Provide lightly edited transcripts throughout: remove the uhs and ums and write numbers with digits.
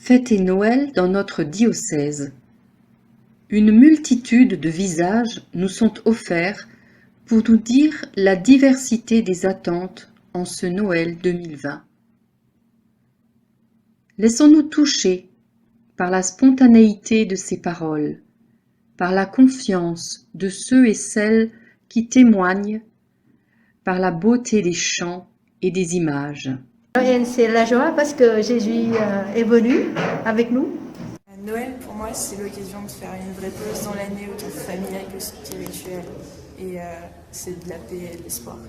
Fêter Noël dans notre diocèse. Une multitude de visages nous sont offerts pour nous dire la diversité des attentes en ce Noël 2020. Laissons-nous toucher par la spontanéité de ces paroles, par la confiance de ceux et celles qui témoignent, par la beauté des chants et des images. C'est la joie parce que Jésus est venu avec nous. Noël, pour moi, c'est l'occasion de faire une vraie pause dans l'année, autant familiale que spirituelle. Et c'est de la paix et de l'espoir.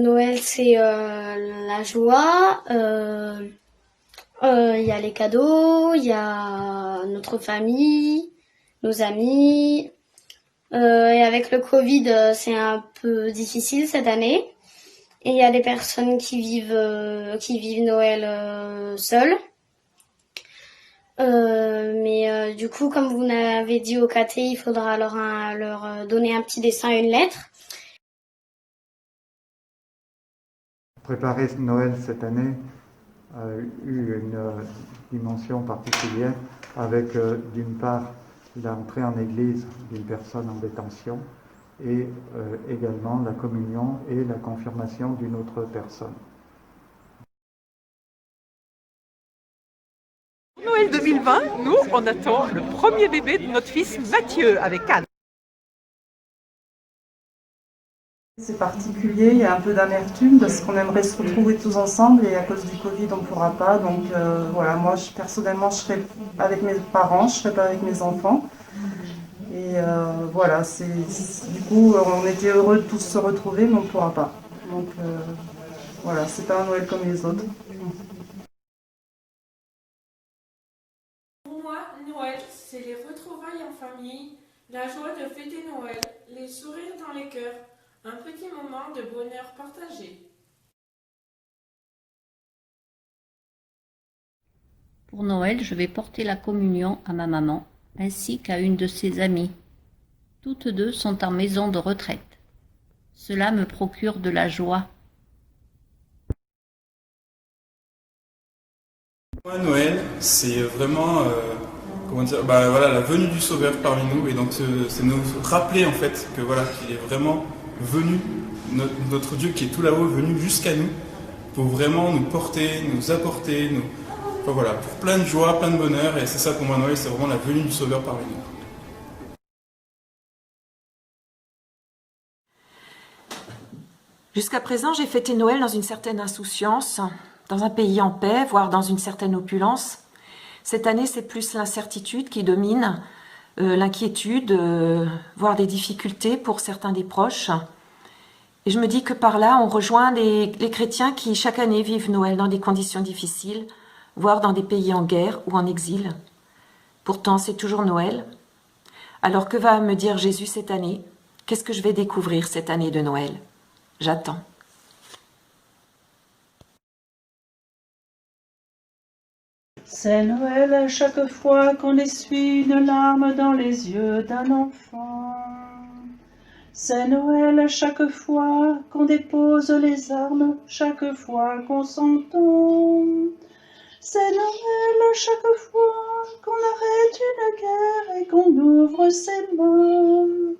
Noël, c'est la joie. Il y a les cadeaux, il y a notre famille, nos amis. Et avec le Covid, c'est un peu difficile cette année. Et il y a des personnes qui vivent Noël seules. Mais du coup, comme vous l'avez dit au caté, il faudra leur donner un petit dessin et une lettre. Préparer Noël cette année a eu une dimension particulière avec d'une part l'entrée en église d'une personne en détention et également la communion et la confirmation d'une autre personne. Noël 2020, nous, on attend le premier bébé de notre fils Mathieu avec Anne. C'est particulier, il y a un peu d'amertume parce qu'on aimerait se retrouver tous ensemble et à cause du Covid on ne pourra pas. Donc voilà, moi personnellement je serai avec mes parents, je ne serai pas avec mes enfants. Et voilà, du coup on était heureux de tous se retrouver mais on ne pourra pas. Donc voilà, c'est pas un Noël comme les autres. Pour moi, Noël, c'est les retrouvailles en famille, la joie de fêter Noël, les sourires dans les cœurs, un petit moment de bonheur partagé. Pour Noël, je vais porter la communion à ma maman ainsi qu'à une de ses amies. Toutes deux sont en maison de retraite. Cela me procure de la joie. Moi, Noël, c'est vraiment voilà, la venue du Sauveur parmi nous, et donc c'est nous rappeler en fait que voilà, qu'il est vraiment venu, notre Dieu qui est tout là-haut, venu jusqu'à nous pour vraiment nous porter, nous apporter, enfin, voilà, pour plein de joie, plein de bonheur. Et c'est ça pour moi, Noël, c'est vraiment la venue du Sauveur parmi nous. Jusqu'à présent, j'ai fêté Noël dans une certaine insouciance, dans un pays en paix, voire dans une certaine opulence. Cette année, c'est plus l'incertitude qui domine, l'inquiétude, voire des difficultés pour certains des proches. Et je me dis que par là, on rejoint les chrétiens qui, chaque année, vivent Noël dans des conditions difficiles, voire dans des pays en guerre ou en exil. Pourtant, c'est toujours Noël. Alors, que va me dire Jésus cette année? Qu'est-ce que je vais découvrir cette année de Noël? J'attends. C'est Noël à chaque fois qu'on essuie une larme dans les yeux d'un enfant. C'est Noël à chaque fois qu'on dépose les armes, chaque fois qu'on s'entend. C'est Noël à chaque fois qu'on arrête une guerre et qu'on ouvre ses mains.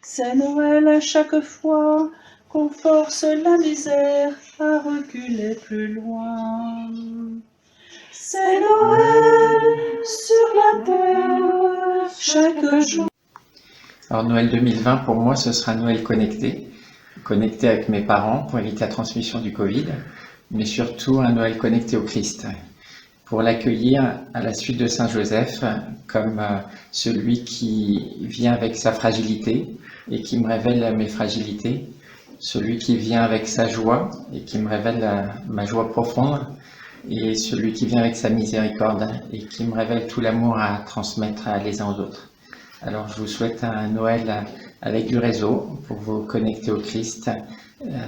C'est Noël à chaque fois qu'on force la misère à reculer plus loin. C'est Noël sur la terre chaque jour. Alors Noël 2020, pour moi, ce sera Noël connecté avec mes parents pour éviter la transmission du Covid, mais surtout un Noël connecté au Christ, pour l'accueillir à la suite de Saint Joseph comme celui qui vient avec sa fragilité et qui me révèle mes fragilités, celui qui vient avec sa joie et qui me révèle ma joie profonde, et celui qui vient avec sa miséricorde et qui me révèle tout l'amour à transmettre les uns aux autres. Alors je vous souhaite un Noël avec du réseau pour vous connecter au Christ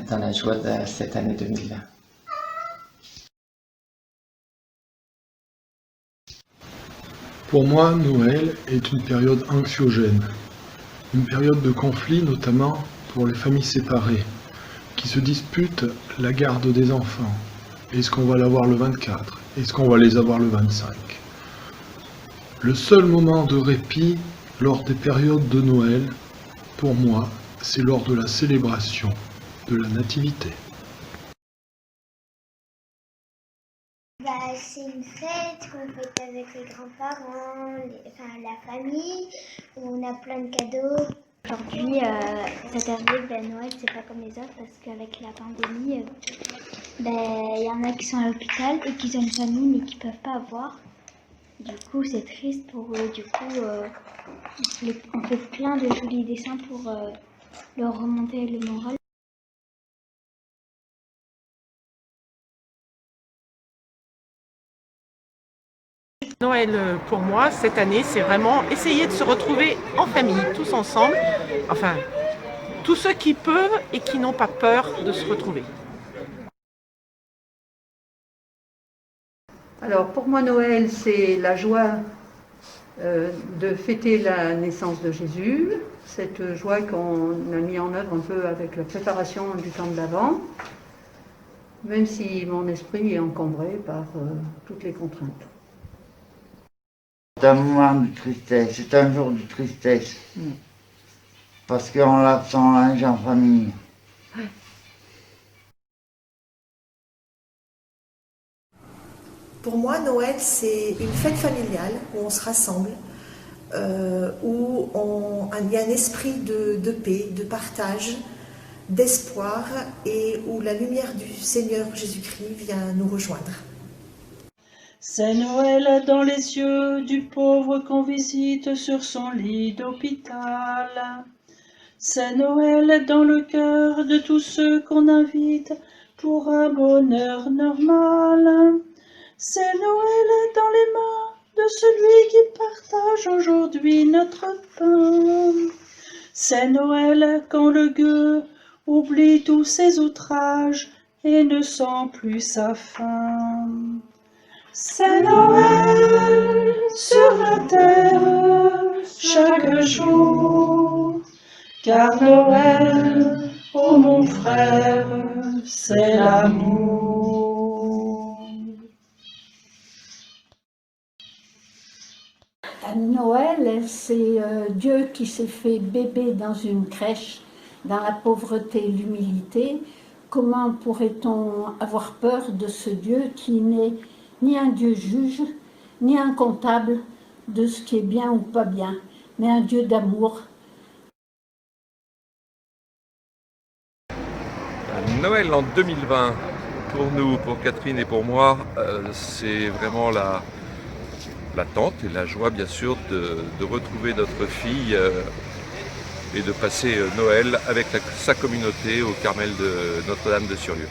dans la joie de cette année 2020. Pour moi, Noël est une période anxiogène, une période de conflit notamment pour les familles séparées qui se disputent la garde des enfants. Est-ce qu'on va l'avoir le 24? Est-ce qu'on va les avoir le 25? Le seul moment de répit lors des périodes de Noël, pour moi, c'est lors de la célébration de la Nativité. C'est une fête qu'on fête avec les grands-parents, la famille, où on a plein de cadeaux. Aujourd'hui, cette année, Noël, c'est pas comme les autres parce qu'avec la pandémie, il y en a qui sont à l'hôpital et qui ont une famille mais qui peuvent pas avoir. Du coup, c'est triste pour eux. Du coup, on fait plein de jolis dessins pour leur remonter le moral. Noël, pour moi, cette année, c'est vraiment essayer de se retrouver en famille, tous ensemble. Enfin, tous ceux qui peuvent et qui n'ont pas peur de se retrouver. Alors pour moi, Noël, c'est la joie de fêter la naissance de Jésus, cette joie qu'on a mis en œuvre un peu avec la préparation du temps de l'Avent, même si mon esprit est encombré par toutes les contraintes. C'est un moment de tristesse, c'est un jour de tristesse, parce qu'on lave son linge en famille. Pour moi, Noël, c'est une fête familiale où on se rassemble, où il y a un esprit de paix, de partage, d'espoir et où la lumière du Seigneur Jésus-Christ vient nous rejoindre. C'est Noël dans les yeux du pauvre qu'on visite sur son lit d'hôpital. C'est Noël dans le cœur de tous ceux qu'on invite pour un bonheur normal. C'est Noël dans les mains de celui qui partage aujourd'hui notre pain. C'est Noël quand le gueux oublie tous ses outrages et ne sent plus sa faim. C'est Noël sur la terre chaque jour, car Noël, ô mon frère, c'est l'amour. Noël, c'est Dieu qui s'est fait bébé dans une crèche, dans la pauvreté et l'humilité. Comment pourrait-on avoir peur de ce Dieu qui n'est ni un Dieu juge, ni un comptable de ce qui est bien ou pas bien, mais un Dieu d'amour. Noël en 2020, pour nous, pour Catherine et pour moi, c'est vraiment l'attente et la joie bien sûr de retrouver notre fille et de passer Noël avec sa communauté au Carmel de Notre-Dame de Surlieu.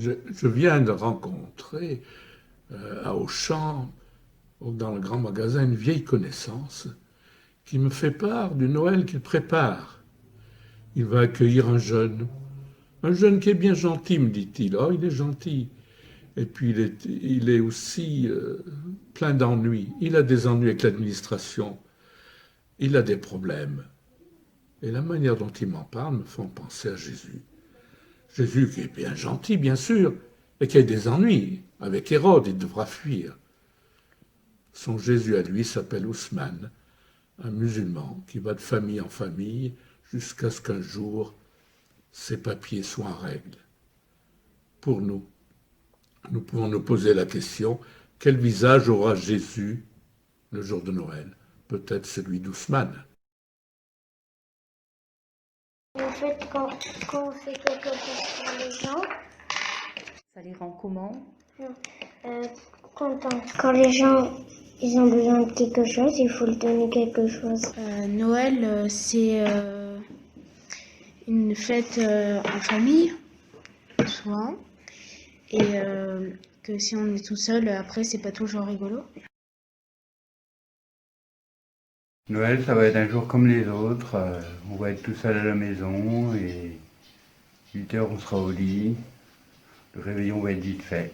Je viens de rencontrer à Auchan, dans le grand magasin, une vieille connaissance qui me fait part du Noël qu'il prépare. Il va accueillir un jeune qui est bien gentil, me dit-il. Oh, il est gentil. Et puis il est aussi plein d'ennuis. Il a des ennuis avec l'administration. Il a des problèmes. Et la manière dont il m'en parle me fait penser à Jésus. Jésus qui est bien gentil, bien sûr, et qui a des ennuis. Avec Hérode, il devra fuir. Son Jésus à lui s'appelle Ousmane, un musulman qui va de famille en famille jusqu'à ce qu'un jour, ses papiers soient en règle. Pour nous pouvons nous poser la question, quel visage aura Jésus le jour de Noël? Peut-être celui d'Ousmane. En fait, quand on fait quelque chose pour les gens, ça les rend comment? Contents. Quand les gens ils ont besoin de quelque chose, il faut leur donner quelque chose. Noël, c'est une fête en famille, souvent, et que si on est tout seul, après, c'est pas toujours rigolo. Noël, ça va être un jour comme les autres. On va être tout seul à la maison et 8 heures, on sera au lit. Le réveillon va être vite fait.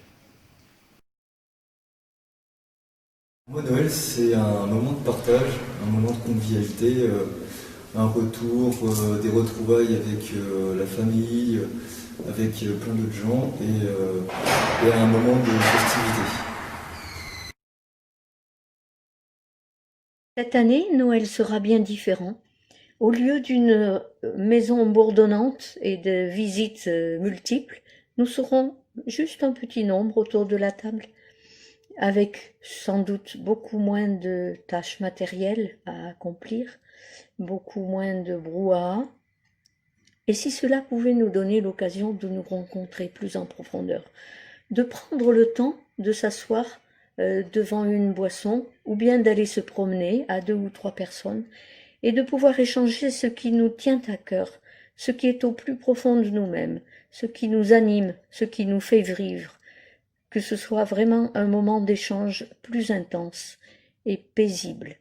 Moi, Noël, c'est un moment de partage, un moment de convivialité, un retour, des retrouvailles avec la famille, avec plein d'autres gens et un moment de festivité. Cette année, Noël sera bien différent. Au lieu d'une maison bourdonnante et de visites multiples, nous serons juste un petit nombre autour de la table, avec sans doute beaucoup moins de tâches matérielles à accomplir, beaucoup moins de brouhaha. Et si cela pouvait nous donner l'occasion de nous rencontrer plus en profondeur, de prendre le temps de s'asseoir devant une boisson ou bien d'aller se promener à 2 ou 3 personnes et de pouvoir échanger ce qui nous tient à cœur, ce qui est au plus profond de nous-mêmes, ce qui nous anime, ce qui nous fait vivre, que ce soit vraiment un moment d'échange plus intense et paisible.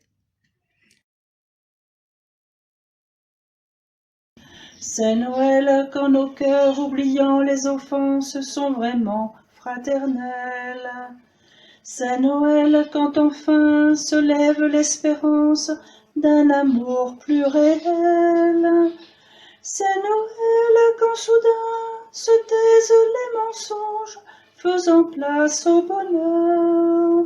C'est Noël quand nos cœurs, oubliant les offenses, sont vraiment fraternels. C'est Noël quand enfin se lève l'espérance d'un amour plus réel. C'est Noël quand soudain se taisent les mensonges, faisant place au bonheur,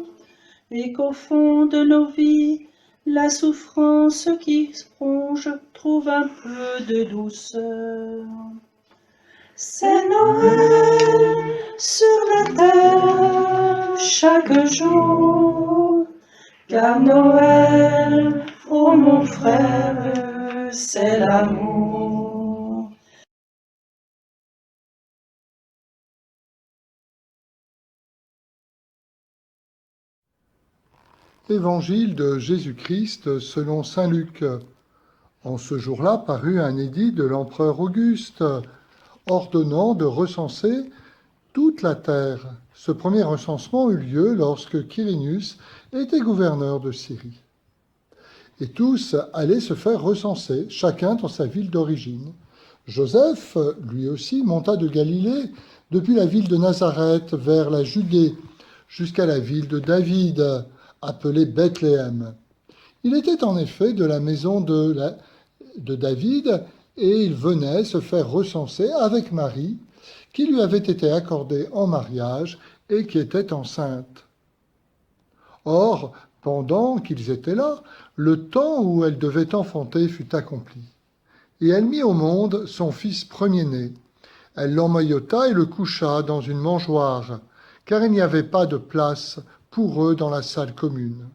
et qu'au fond de nos vies, la souffrance qui ronge trouve un peu de douceur. C'est Noël sur la terre chaque jour, car Noël, ô mon frère, c'est l'amour. Évangile de Jésus-Christ selon saint Luc. En ce jour-là parut un édit de l'empereur Auguste, ordonnant de recenser toute la terre. Ce premier recensement eut lieu lorsque Quirinius était gouverneur de Syrie. Et tous allaient se faire recenser, chacun dans sa ville d'origine. Joseph, lui aussi, monta de Galilée, depuis la ville de Nazareth vers la Judée, jusqu'à la ville de David, appelée Bethléem. Il était en effet de la maison de David, et il venait se faire recenser avec Marie, qui lui avait été accordée en mariage et qui était enceinte. Or, pendant qu'ils étaient là, le temps où elle devait enfanter fut accompli. Et elle mit au monde son fils premier-né. Elle l'emmaillota et le coucha dans une mangeoire, car il n'y avait pas de place pour eux dans la salle commune.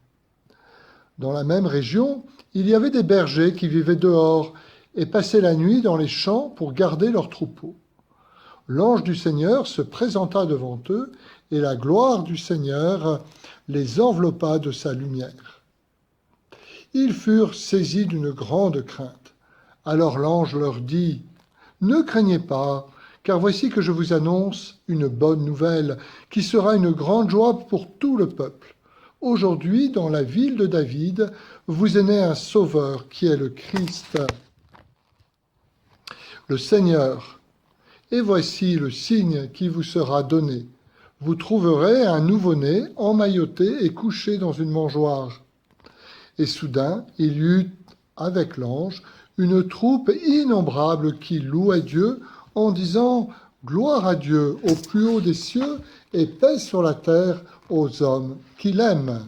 Dans la même région, il y avait des bergers qui vivaient dehors et passaient la nuit dans les champs pour garder leurs troupeaux. L'ange du Seigneur se présenta devant eux, et la gloire du Seigneur les enveloppa de sa lumière. Ils furent saisis d'une grande crainte. Alors l'ange leur dit : « Ne craignez pas, car voici que je vous annonce une bonne nouvelle, qui sera une grande joie pour tout le peuple. Aujourd'hui, dans la ville de David, vous est né un Sauveur, qui est le Christ, le Seigneur. Et voici le signe qui vous sera donné. Vous trouverez un nouveau-né emmailloté et couché dans une mangeoire. » Et soudain, il y eut avec l'ange une troupe innombrable qui louait Dieu en disant « Gloire à Dieu au plus haut des cieux et paix sur la terre aux hommes qui l'aiment. »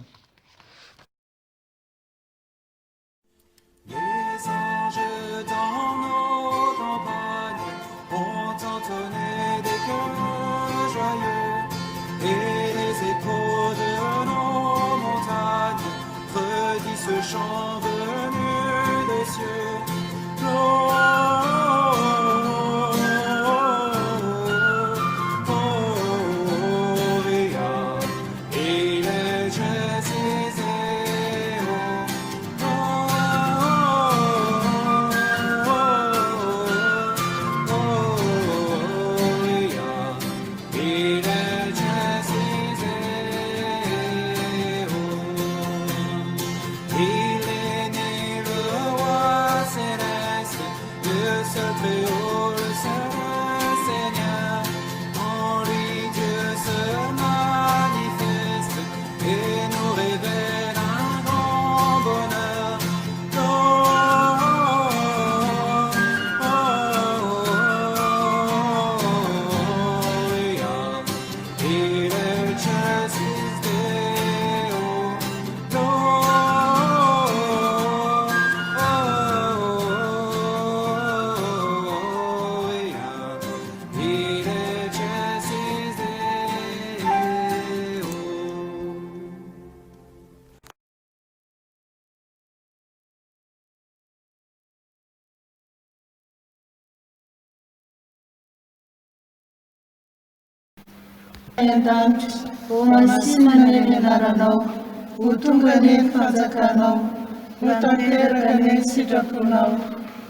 Ce chant venu des cieux, Gloria, il est Jésus, Gloria, il est Jésus. Il est né le roi céleste, le seul Très-Haut, le seul Seigneur. En lui Dieu se manifeste et nous révèle un grand bonheur. Gloria, il est Jésus Deo. Endant, omasinane naranao, utungane fanzakanao, utanteragane sitraponao,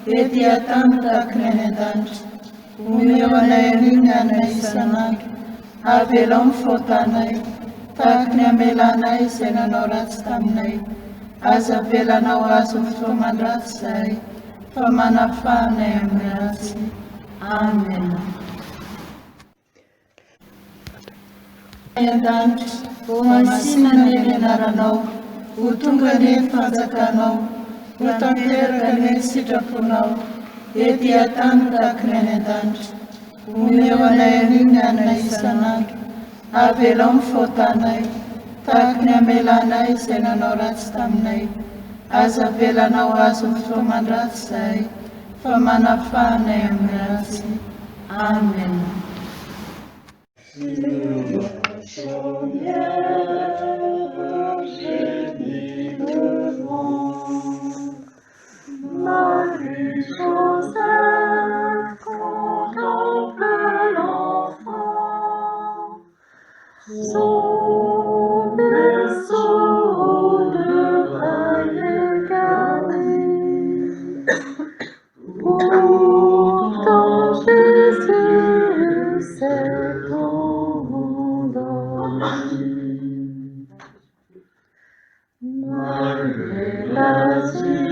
ety atantakany any an-danitra. Omeo anay anina isan'andro, avela amin'ny faotanay, tahaka ny amelanay izay nanao ratsy taminay. Aza avelanao azo ny fotoa mandratsy izahay, famanafana amin'ny ratsy. Amen. An-danitra, ho masinana ny anaranao, ho tonga ny fanjakanao, ho tanteraka ny sitraponao, ety an-tany tahaka ny any an-danitra. Omeo anay aniny hanay isan'andro, avelao ny faotanay, tahaka ny amelanay izay nanao ratsy taminay. Aza avelanao azo ny fotoaman-dratsy izay, fa manafanay amin'ny ratsy. Amen. Marie Joseph contemple l'enfant, son berceau de paille garni. Pourtant Jésus s'est endormi. Malgré l'asile